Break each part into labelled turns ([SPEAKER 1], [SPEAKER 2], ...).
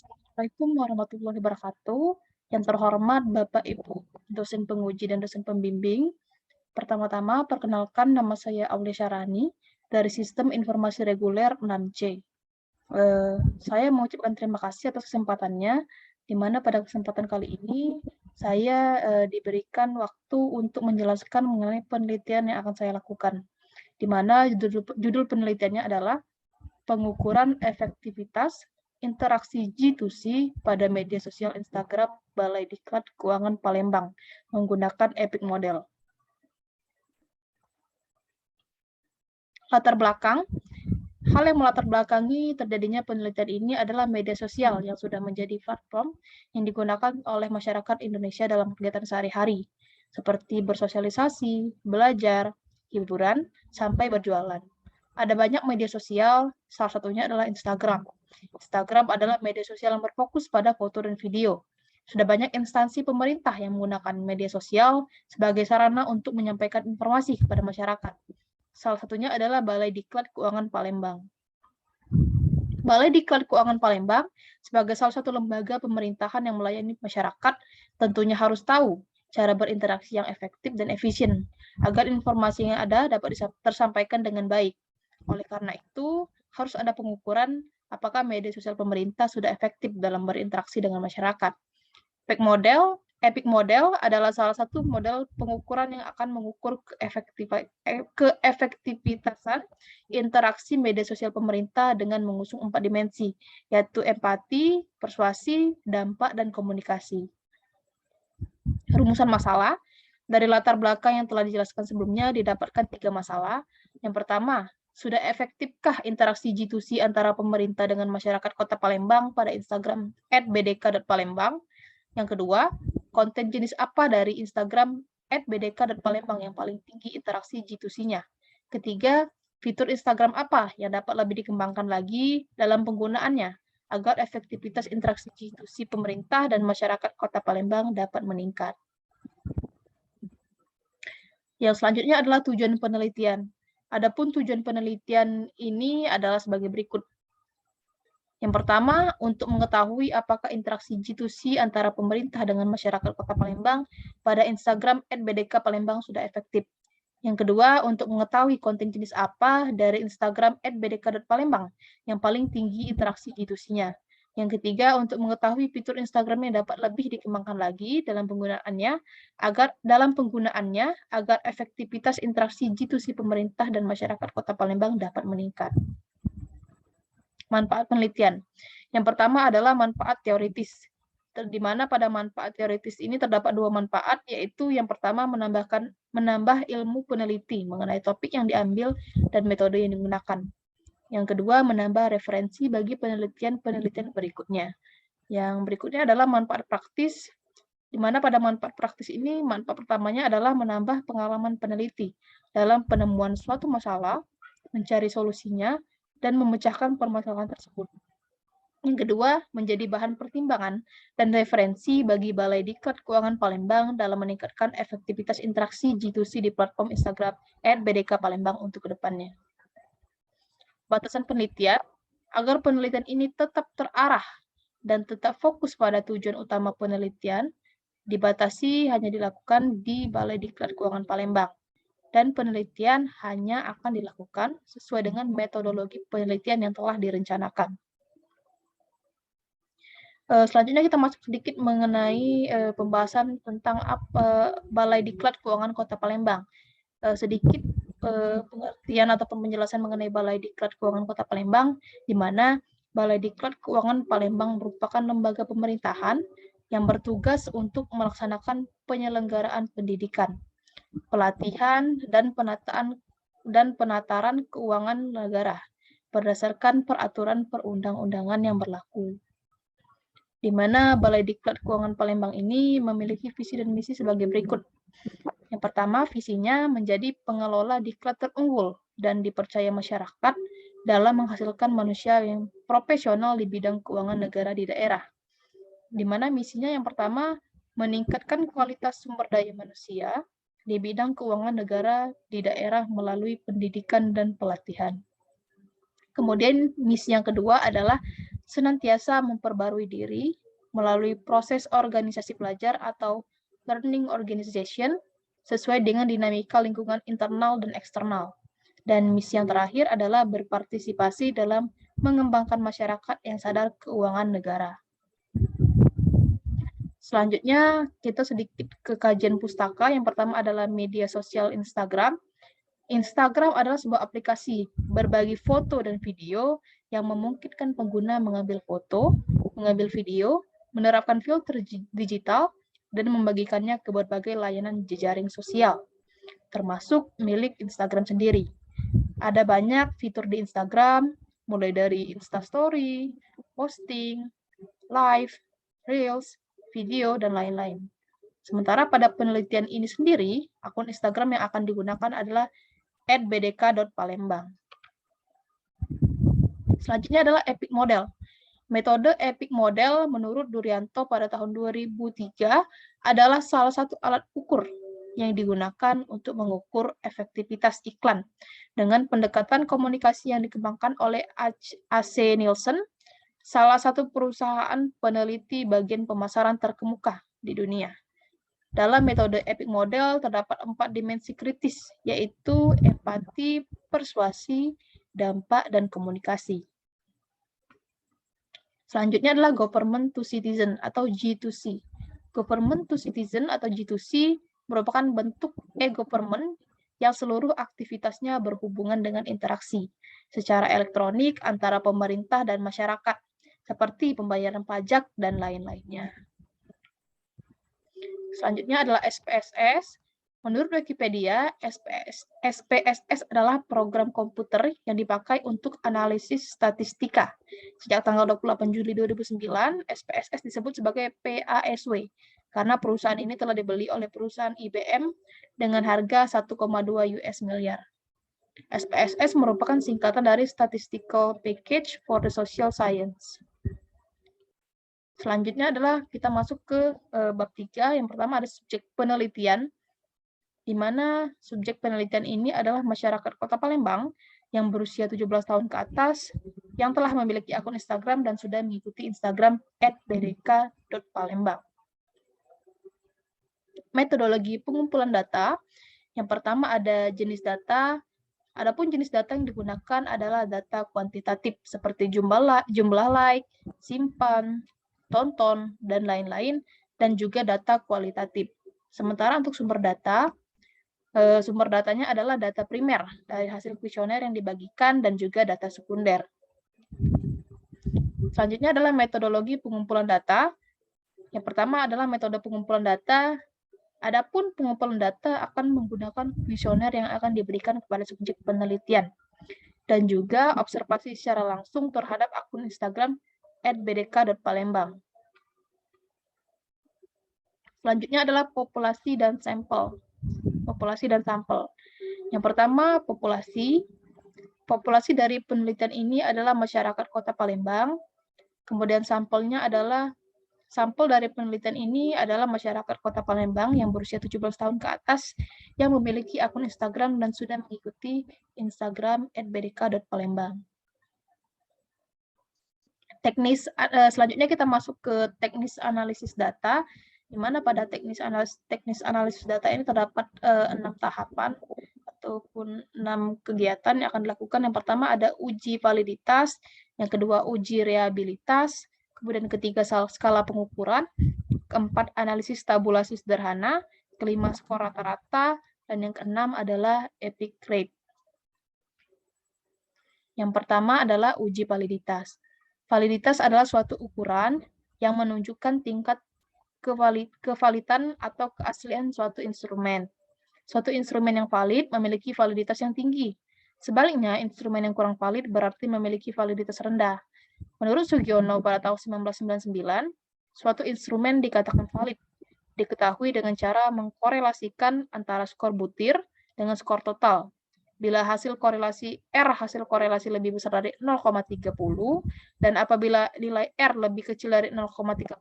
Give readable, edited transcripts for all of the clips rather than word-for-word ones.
[SPEAKER 1] Assalamualaikum warahmatullahi wabarakatuh. Yang terhormat Bapak Ibu dosen penguji dan dosen pembimbing. Pertama-tama perkenalkan, nama saya Aulia Syarani dari Sistem Informasi Reguler 6C. Saya mengucapkan terima kasih atas kesempatannya, di mana pada kesempatan kali ini saya diberikan waktu untuk menjelaskan mengenai penelitian yang akan saya lakukan, di mana judul penelitiannya adalah pengukuran efektivitas interaksi G2C pada media sosial Instagram Balai Diklat Keuangan Palembang menggunakan Epic Model. Latar belakang. Hal yang melatar belakangi terjadinya penelitian ini adalah media sosial yang sudah menjadi platform yang digunakan oleh masyarakat Indonesia dalam kegiatan sehari-hari, seperti bersosialisasi, belajar, hiburan, sampai berjualan. Ada banyak media sosial, salah satunya adalah Instagram. Instagram adalah media sosial yang berfokus pada foto dan video. Sudah banyak instansi pemerintah yang menggunakan media sosial sebagai sarana untuk menyampaikan informasi kepada masyarakat. Salah satunya adalah Balai Diklat Keuangan Palembang. Balai Diklat Keuangan Palembang sebagai salah satu lembaga pemerintahan yang melayani masyarakat tentunya harus tahu cara berinteraksi yang efektif dan efisien agar informasi yang ada dapat tersampaikan dengan baik. Oleh karena itu, harus ada pengukuran apakah media sosial pemerintah sudah efektif dalam berinteraksi dengan masyarakat. Epic Model adalah salah satu model pengukuran yang akan mengukur keefektivitasan interaksi media sosial pemerintah dengan mengusung 4 dimensi, yaitu empati, persuasi, dampak, dan komunikasi. Rumusan masalah. Dari latar belakang yang telah dijelaskan sebelumnya, didapatkan 3 masalah. Yang pertama, sudah efektifkah interaksi G2C antara pemerintah dengan masyarakat Kota Palembang pada Instagram @bdk.palembang? Yang kedua, konten jenis apa dari Instagram @bdk.palembang yang paling tinggi interaksi G2C-nya? Ketiga, fitur Instagram apa yang dapat lebih dikembangkan lagi dalam penggunaannya agar efektivitas interaksi G2C pemerintah dan masyarakat Kota Palembang dapat meningkat. Yang selanjutnya adalah tujuan penelitian. Adapun tujuan penelitian ini adalah sebagai berikut. Yang pertama, untuk mengetahui apakah interaksi G2C antara pemerintah dengan masyarakat Kota Palembang pada Instagram @bdk_palembang sudah efektif. Yang kedua, untuk mengetahui konten jenis apa dari Instagram @bdk.palembang yang paling tinggi interaksi G2C-nya. Yang ketiga, untuk mengetahui fitur Instagram yang dapat lebih dikembangkan lagi dalam penggunaannya agar efektivitas interaksi G2C pemerintah dan masyarakat Kota Palembang dapat meningkat. Manfaat penelitian. Yang pertama adalah manfaat teoritis, di mana pada manfaat teoritis ini terdapat 2 manfaat, yaitu yang pertama menambah ilmu peneliti mengenai topik yang diambil dan metode yang digunakan. Yang kedua, menambah referensi bagi penelitian-penelitian berikutnya. Yang berikutnya adalah manfaat praktis, di mana pada manfaat praktis ini, manfaat pertamanya adalah menambah pengalaman peneliti dalam penemuan suatu masalah, mencari solusinya, dan memecahkan permasalahan tersebut. Yang kedua, menjadi bahan pertimbangan dan referensi bagi Balai Diklat Keuangan Palembang dalam meningkatkan efektivitas interaksi G2C di platform Instagram @bdk_palembang untuk kedepannya. Batasan penelitian, agar penelitian ini tetap terarah dan tetap fokus pada tujuan utama penelitian, dibatasi hanya dilakukan di Balai Diklat Keuangan Palembang, dan penelitian hanya akan dilakukan sesuai dengan metodologi penelitian yang telah direncanakan. Selanjutnya kita masuk sedikit mengenai pembahasan tentang Balai Diklat Keuangan Kota Palembang. Sedikit pengertian atau penjelasan mengenai Balai Diklat Keuangan Kota Palembang, di mana Balai Diklat Keuangan Palembang merupakan lembaga pemerintahan yang bertugas untuk melaksanakan penyelenggaraan pendidikan, pelatihan, dan penataran keuangan negara berdasarkan peraturan perundang-undangan yang berlaku. Di mana Balai Diklat Keuangan Palembang ini memiliki visi dan misi sebagai berikut. Yang pertama, visinya menjadi pengelola diklat terunggul dan dipercaya masyarakat dalam menghasilkan manusia yang profesional di bidang keuangan negara di daerah. Di mana misinya yang pertama, meningkatkan kualitas sumber daya manusia di bidang keuangan negara di daerah melalui pendidikan dan pelatihan. Kemudian misi yang kedua adalah senantiasa memperbarui diri melalui proses organisasi belajar atau learning organization sesuai dengan dinamika lingkungan internal dan eksternal. Dan misi yang terakhir adalah berpartisipasi dalam mengembangkan masyarakat yang sadar keuangan negara. Selanjutnya, kita sedikit ke kajian pustaka. Yang pertama adalah media sosial Instagram. Instagram adalah sebuah aplikasi berbagi foto dan video yang memungkinkan pengguna mengambil foto, mengambil video, menerapkan filter digital, dan membagikannya ke berbagai layanan jejaring sosial, termasuk milik Instagram sendiri. Ada banyak fitur di Instagram, mulai dari Instastory, posting, live, reels, video, dan lain-lain. Sementara pada penelitian ini sendiri, akun Instagram yang akan digunakan adalah @bdk.palembang. Selanjutnya adalah Epic Model. Metode Epic Model menurut Durianto pada tahun 2003 adalah salah satu alat ukur yang digunakan untuk mengukur efektivitas iklan dengan pendekatan komunikasi yang dikembangkan oleh AC Nielsen, salah satu perusahaan peneliti bagian pemasaran terkemuka di dunia. Dalam metode Epic Model terdapat 4 dimensi kritis, yaitu empati, persuasi, dampak, dan komunikasi. Selanjutnya adalah Government to Citizen atau G2C. Government to Citizen atau G2C merupakan bentuk e-government yang seluruh aktivitasnya berhubungan dengan interaksi secara elektronik antara pemerintah dan masyarakat, seperti pembayaran pajak dan lain-lainnya. Selanjutnya adalah SPSS. Menurut Wikipedia, SPSS adalah program komputer yang dipakai untuk analisis statistika. Sejak tanggal 28 Juli 2009, SPSS disebut sebagai PASW, karena perusahaan ini telah dibeli oleh perusahaan IBM dengan harga 1,2 US miliar. SPSS merupakan singkatan dari Statistical Package for the Social Science. Selanjutnya adalah kita masuk ke bab 3. Yang pertama ada subjek penelitian, di mana subjek penelitian ini adalah masyarakat Kota Palembang yang berusia 17 tahun ke atas, yang telah memiliki akun Instagram dan sudah mengikuti Instagram @bdk.palembang. Metodologi pengumpulan data, yang pertama ada jenis data. Adapun jenis data yang digunakan adalah data kuantitatif, seperti jumlah like, simpan, tonton, dan lain-lain, dan juga data kualitatif. Sementara untuk sumber datanya adalah data primer dari hasil kuesioner yang dibagikan dan juga data sekunder. Selanjutnya adalah metodologi pengumpulan data. Yang pertama adalah metode pengumpulan data. Adapun pengumpulan data akan menggunakan kuesioner yang akan diberikan kepada subjek penelitian dan juga observasi secara langsung terhadap akun Instagram @bdk.palembang. Selanjutnya adalah populasi dan sampel. Yang pertama, populasi. Populasi dari penelitian ini adalah masyarakat Kota Palembang. Kemudian sampel dari penelitian ini adalah masyarakat Kota Palembang yang berusia 17 tahun ke atas yang memiliki akun Instagram dan sudah mengikuti Instagram @bdk.palembang. Selanjutnya kita masuk ke teknis analisis data, di mana pada teknis analisis data ini terdapat 6 tahapan ataupun 6 kegiatan yang akan dilakukan. Yang pertama ada uji validitas, yang kedua uji reliabilitas, kemudian ketiga skala pengukuran, keempat analisis tabulasi sederhana, kelima skor rata-rata, dan yang keenam adalah epic rate. Yang pertama adalah uji validitas. Validitas adalah suatu ukuran yang menunjukkan tingkat kevalidan atau keaslian suatu instrumen. Suatu instrumen yang valid memiliki validitas yang tinggi. Sebaliknya, instrumen yang kurang valid berarti memiliki validitas rendah. Menurut Sugiono pada tahun 1999, suatu instrumen dikatakan valid diketahui dengan cara mengkorelasikan antara skor butir dengan skor total. Bila hasil korelasi lebih besar dari 0,30 dan apabila nilai R lebih kecil dari 0,30,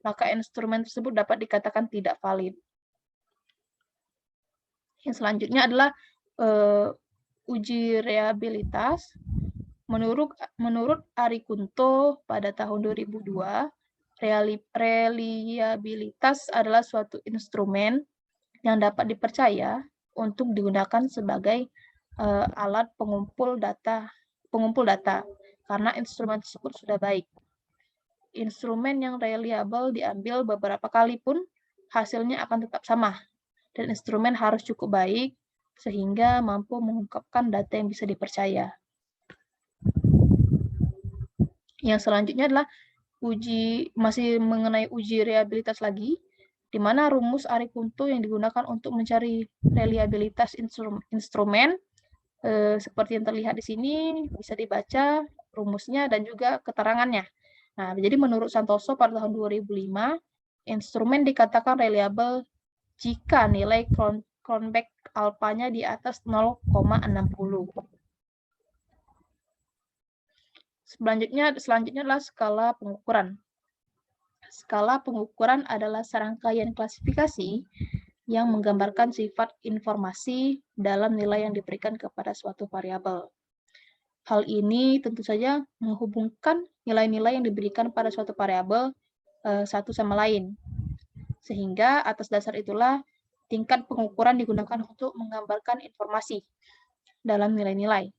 [SPEAKER 1] maka instrumen tersebut dapat dikatakan tidak valid. Yang selanjutnya adalah uji reliabilitas. Menurut Ari Kunto pada tahun 2002, reliabilitas adalah suatu instrumen yang dapat dipercaya untuk digunakan sebagai alat pengumpul data karena instrumen tersebut sudah baik. Instrumen yang reliable diambil beberapa kali pun hasilnya akan tetap sama, dan instrumen harus cukup baik sehingga mampu mengungkapkan data yang bisa dipercaya. Yang selanjutnya adalah masih mengenai uji reliabilitas lagi, di mana rumus Ari Kunto yang digunakan untuk mencari reliabilitas instrumen seperti yang terlihat di sini bisa dibaca rumusnya dan juga keterangannya. Nah, jadi menurut Santoso pada tahun 2005, instrumen dikatakan reliable jika nilai Cronbach alpanya di atas 0,60. Selanjutnya adalah skala pengukuran. Skala pengukuran adalah serangkaian klasifikasi yang menggambarkan sifat informasi dalam nilai yang diberikan kepada suatu variabel. Hal ini tentu saja menghubungkan nilai-nilai yang diberikan pada suatu variabel satu sama lain. Sehingga atas dasar itulah tingkat pengukuran digunakan untuk menggambarkan informasi dalam nilai-nilai.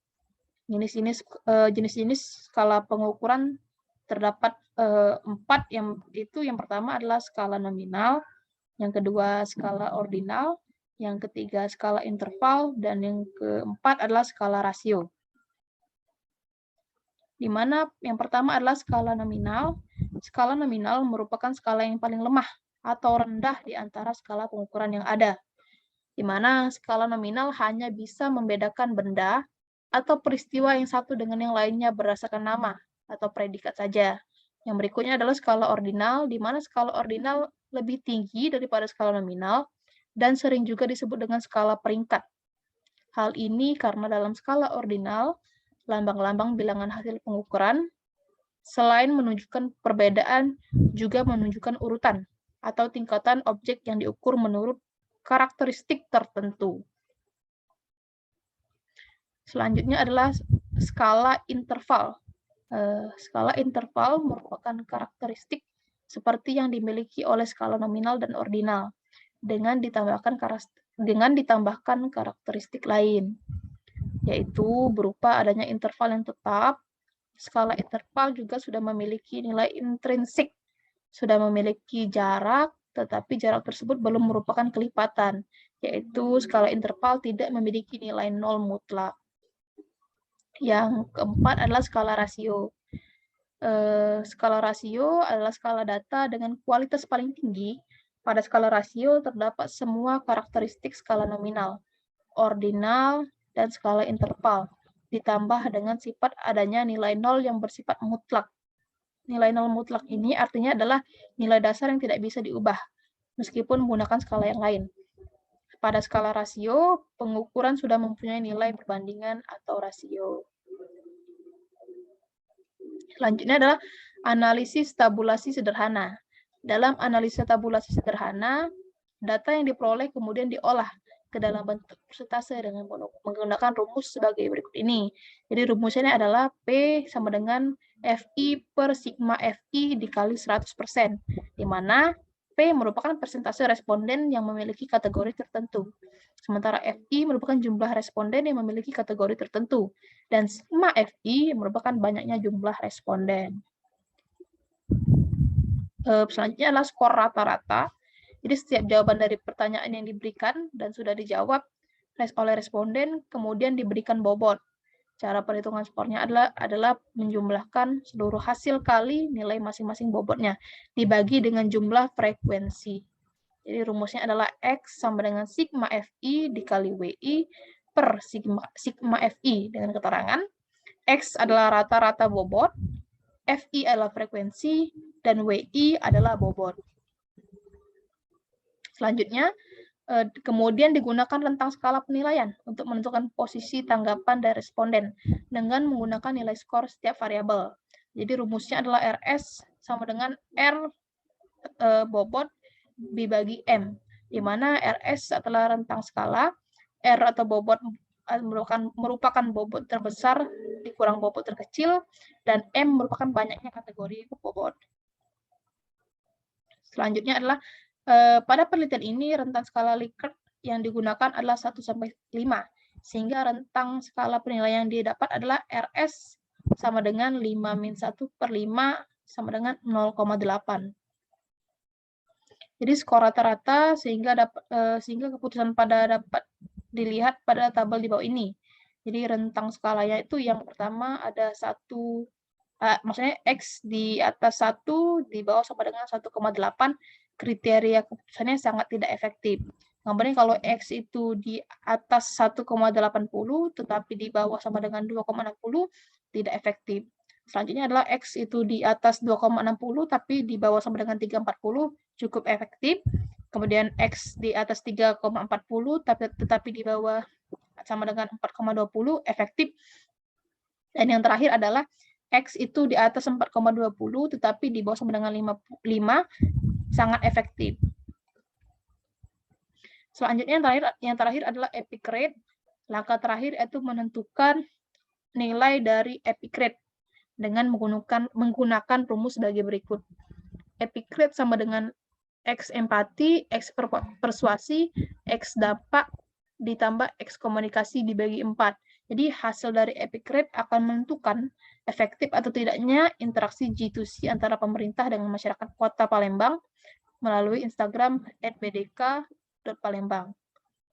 [SPEAKER 1] Jenis-jenis skala pengukuran terdapat 4, yang pertama adalah skala nominal, yang kedua skala ordinal, yang ketiga skala interval, dan yang keempat adalah skala rasio. Di mana yang pertama adalah skala nominal. Skala nominal merupakan skala yang paling lemah atau rendah di antara skala pengukuran yang ada, di mana skala nominal hanya bisa membedakan benda atau peristiwa yang satu dengan yang lainnya berdasarkan nama atau predikat saja. Yang berikutnya adalah skala ordinal, di mana skala ordinal lebih tinggi daripada skala nominal dan sering juga disebut dengan skala peringkat. Hal ini karena dalam skala ordinal, lambang-lambang bilangan hasil pengukuran selain menunjukkan perbedaan juga menunjukkan urutan atau tingkatan objek yang diukur menurut karakteristik tertentu. Selanjutnya adalah skala interval. Skala interval merupakan karakteristik seperti yang dimiliki oleh skala nominal dan ordinal, dengan ditambahkan karakteristik lain, yaitu berupa adanya interval yang tetap. Skala interval juga sudah memiliki nilai intrinsik, sudah memiliki jarak, tetapi jarak tersebut belum merupakan kelipatan, yaitu skala interval tidak memiliki nilai nol mutlak. Yang keempat adalah skala rasio. Skala rasio adalah skala data dengan kualitas paling tinggi. Pada skala rasio terdapat semua karakteristik skala nominal, ordinal, dan skala interval, ditambah dengan sifat adanya nilai nol yang bersifat mutlak. Nilai nol mutlak ini artinya adalah nilai dasar yang tidak bisa diubah, meskipun menggunakan skala yang lain. Pada skala rasio, pengukuran sudah mempunyai nilai perbandingan atau rasio. Selanjutnya adalah analisis tabulasi sederhana. Dalam analisis tabulasi sederhana, data yang diperoleh kemudian diolah ke dalam bentuk persentase dengan menggunakan rumus sebagai berikut ini. Jadi rumusnya adalah P sama dengan FI per sigma FI dikali 100%, di mana P merupakan persentase responden yang memiliki kategori tertentu. Sementara FI merupakan jumlah responden yang memiliki kategori tertentu. Dan sigma FI merupakan banyaknya jumlah responden. Selanjutnya adalah skor rata-rata. Jadi setiap jawaban dari pertanyaan yang diberikan dan sudah dijawab oleh responden, kemudian diberikan bobot. Cara perhitungan skornya adalah menjumlahkan seluruh hasil kali nilai masing-masing bobotnya, dibagi dengan jumlah frekuensi. Jadi rumusnya adalah X sama dengan sigma FI dikali WI per sigma FI dengan keterangan X adalah rata-rata bobot, FI adalah frekuensi, dan WI adalah bobot. Selanjutnya, kemudian digunakan rentang skala penilaian untuk menentukan posisi tanggapan dari responden dengan menggunakan nilai skor setiap variabel. Jadi rumusnya adalah RS sama dengan R bobot dibagi M, di mana RS adalah rentang skala, R atau bobot merupakan bobot terbesar dikurang bobot terkecil, dan M merupakan banyaknya kategori bobot. Selanjutnya adalah pada penelitian ini rentang skala Likert yang digunakan adalah 1 sampai 5, sehingga rentang skala penilaian yang didapat adalah RS sama dengan 5-1/5 sama dengan 0,8. Jadi skor rata-rata sehingga keputusan dapat dilihat pada tabel di bawah ini. Jadi rentang skalanya itu yang pertama ada 1, maksudnya X di atas 1 di bawah sama dengan 1,8, kriteria keputusannya sangat tidak efektif. Kemudian kalau X itu di atas 1,80 tetapi di bawah sama dengan 2,60 tidak efektif. Selanjutnya adalah X itu di atas 2,60 tapi di bawah sama dengan 3,40 cukup efektif. Kemudian X di atas 3,40 tetapi di bawah sama dengan 4,20 efektif. Dan yang terakhir adalah X itu di atas 4,20 tetapi di bawah sama dengan 5 sangat efektif. Selanjutnya yang terakhir adalah epic rate. Langkah terakhir itu menentukan nilai dari epic rate dengan menggunakan rumus sebagai berikut. Epic rate sama dengan X empati, X persuasi, X dampak, ditambah X komunikasi dibagi 4. Jadi hasil dari epic rate akan menentukan efektif atau tidaknya interaksi G2C antara pemerintah dengan masyarakat Kota Palembang melalui Instagram @bdk.palembang.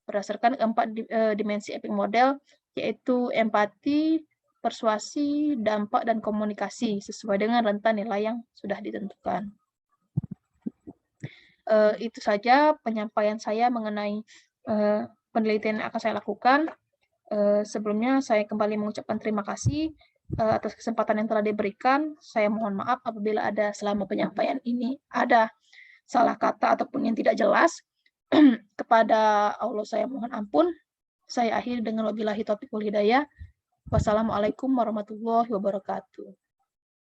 [SPEAKER 1] Berdasarkan 4 dimensi epic model, yaitu empati, persuasi, dampak, dan komunikasi sesuai dengan rentang nilai yang sudah ditentukan. Itu saja penyampaian saya mengenai penelitian yang akan saya lakukan. Sebelumnya saya kembali mengucapkan terima kasih atas kesempatan yang telah diberikan. Saya mohon maaf apabila ada selama penyampaian ini ada salah kata ataupun yang tidak jelas. Kepada Allah saya mohon ampun. Saya akhiri dengan wabillahi taufiq wal hidayah. Wassalamualaikum warahmatullahi wabarakatuh.